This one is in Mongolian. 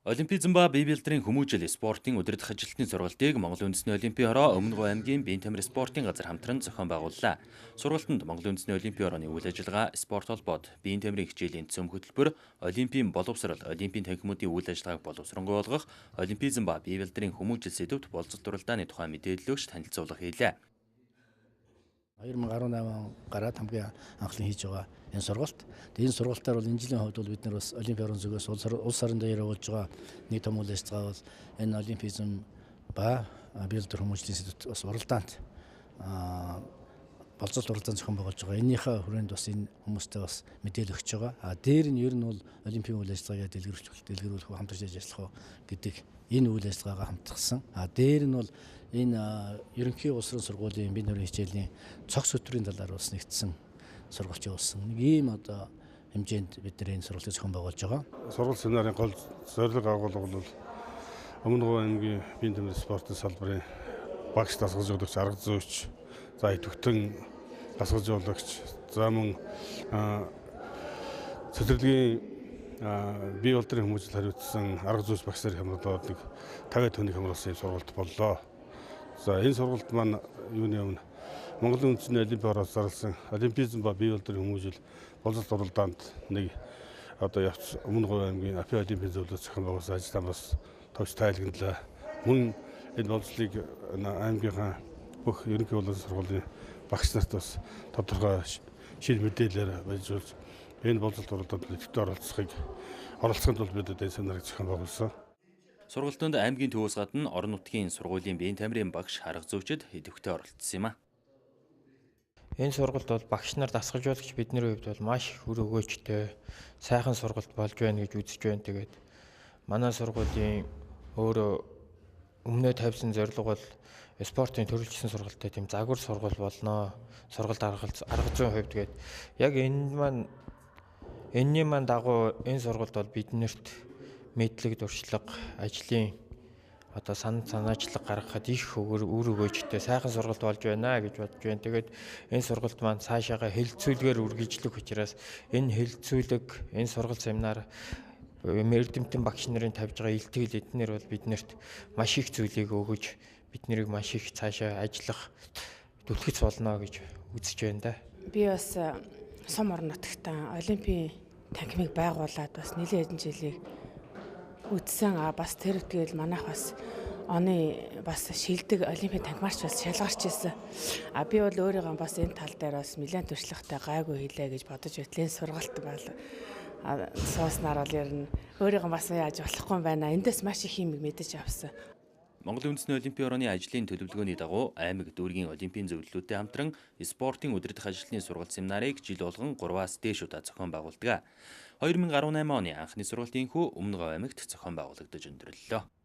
Олимпизм ба бие бэлтрийн хүмүүжил спортын удирдах ажилтны сургалтыг Монгол Үндэсний Олимпийн ороо Өмнө Говь аймгийн биеийн тамир спортын газар хамтран зохион байгууллаа. Сургалтанд Монгол Үндэсний Олимпийн орооны үйл ажиллагаа, спорт холбоод, биеийн тамирын хичээлийн цөм хөтөлбөр, Олимпийн боловсрал, Олимпийн танхимуудын үйл ажиллагааг боловсронгуй болгох, Олимпизм ба бие бэлтрийн хүмүүжил сэдвт болцол дуралдааны тухай мэдээлэл өгч танилцуулга хийлээ. 2018 он гараад хамгийн анхлан хийж байгаа энэ сургалт. Тэгээд энэ сургалтаар бол энэ жилийн хувьд бол бид нар бас Олимпийн орон зөгөөс улс орон дээр явуулж байгаа нэг том үйл ажиллагаа бол энэ олимпизм ба бие дэвтэр хүмүүжлийн сэдвт бас уралдаанд болцол уралдаан зохион байгуулж байгаа. Энийхээ хүрээнд бас энэ хүмүүстээ бас мэдээлэл өгч байгаа. Дээр нь ер нь бол олимпийн үйл ажиллагаагаа дэлгэрүүлэх хамтарч ажиллах гэдэг энэ үйл ажиллагаагаа хамтгсан. Дээр нь бол энэ ерөнхий улс орон сургуулийн бие дэвтэрийн хичээлийн цогц хөтөлбөрийн талаар бас нэгдсэн сургалт явуулсан. Нэг ийм одоо хэмжээнд бид нар энэ сургалтыг зохион байгуулж байгаа. Сургалт семинарын гол зорилго агуулга бол Өмнө Говь аймгийн биеийн тамирын спортын салбарын багш дасгалжуулагч, арга зүйч, за идэвхтэн дасгалжуулагч, за мөн цэцэрлэгийн бие дэвтрийн хүмүүжил хариуцсан арга зүйч багш нарын хамраад нэг 50 төвний хамруулсан сургалт боллоо. За энэ сургалт маань юуны өмнө Монголын үндэсний Олимпийн ороос зарласан олимпизм ба бие дэвтрийн хүмүүжил болцол уралдаанд нэг одоо явц Өмнө Говь аймгийн Апи олимпийн зөвлөлд зохион байгуулсан ажиллагаа бас товч тайлагналаа. Мөн энэ болцлыг аймгийнхаа бүх ерөнхий улсын сургуулийн багш нарт бас тодорхой шил мэдээлэлээр баяжуулж энэ болцолд уралдаанд нэвтрүүлгээр оролцохын тулд бид энэ семинарыг зохион байгуулсан. Сургалтанд аймгийн төвөөс гадна орон нутгийн сургуулийн биеийн тамирын багш, арга зүйчид идэвхтэй оролцсон юм а. Энэ сургалт бол багш нар дасгалжуулагч бидний хувьд бол маш их үр өгөөжтэй сайхан сургалт болж байна гэж үзэж байна. Тэгээд манай сургуулийн өөрөө өмнөө тавьсан зорилго бол спортын төрөлжсөн сургалттай тийм загвар сургал болно. Сургалт арга зүйн хувьд гээд яг энэний маань дагуу энэ сургалт бол биднэрт мэдлэг, дуршлаг, ажлын одоо санаачлаг гаргахад их үр өгөөжтэй сайхан сургалт болж байна гэж бодож байна. Тэгээд энэ сургалт маань цаашаага хэлэлцүүлгээр үргэлжлэх учраас энэ хэлэлцүүлэг, энэ сургалт семинар эрдэмтэн багш нарын тавьж байгаа илтгэл эднэр бол биднэрт маш их зүйлийг өгөж бид нарыг маш их цаашаа ажиллах түлхэц болно гэж үзэж байна да. Би бас сум орон нутагтаа олимпийн танхимыг байгуулад бас нэлээд хэдэн жилийг үдсэн. Бас тэр үтгэл манайх бас оны бас шилдэг олимпийн танхимаарч бас шалгарч ирсэн. Би бол өөрийгөө бас энэ тал дээр бас нэлээд туршлагатай гайгүй хэлээ гэж бодож байтлаа. Сургалт бол сууснаар бол ер нь өөрийгөө бас яаж болохгүй байна. Эндээс маш их юм мэдэж авсан. Монгол Үндэсний Олимпийн орооны ажлын төлөвлөгөөний дагуу аймаг дүүргийн олимпийн зөвлөлтүүдтэй хамтран спортын удирдах ажилтны сургалт семинарыг жил болгон 3-аас дээш удаа зохион байгуулдаг. 2018 оны анхны сургалтын хүү Өмнө Говь аймагт зохион байгуулагдаж өндөрлөлөө.